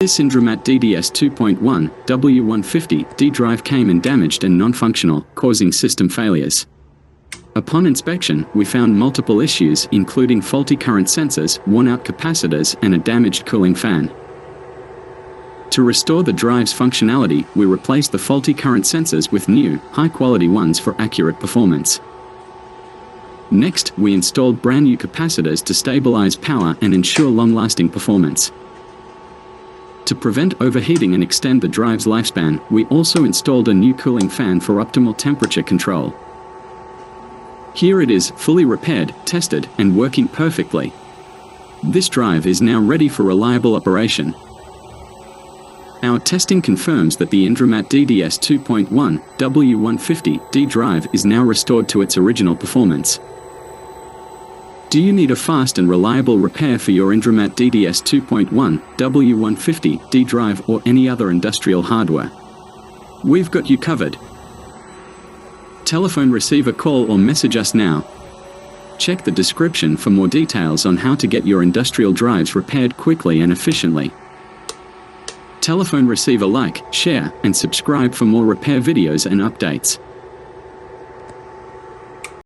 This Indramat DDS2.1-W150-D drive came in damaged and non-functional, causing system failures. Upon inspection, we found multiple issues including faulty current sensors, worn-out capacitors, and a damaged cooling fan. To restore the drive's functionality, we replaced the faulty current sensors with new, high-quality ones for accurate performance. Next, we installed brand new capacitors to stabilize power and ensure long-lasting performance. To prevent overheating and extend the drive's lifespan, we also installed a new cooling fan for optimal temperature control. Here it is, fully repaired, tested, and working perfectly. This drive is now ready for reliable operation. Our testing confirms that the Indramat DDS2.1-W150-D drive is now restored to its original performance. Do you need a fast and reliable repair for your Indramat DDS2.1-W150-D drive or any other industrial hardware? We've got you covered. Telephone, receive a call or message us now. Check the description for more details on how to get your industrial drives repaired quickly and efficiently. Telephone, receive a like, share, and subscribe for more repair videos and updates.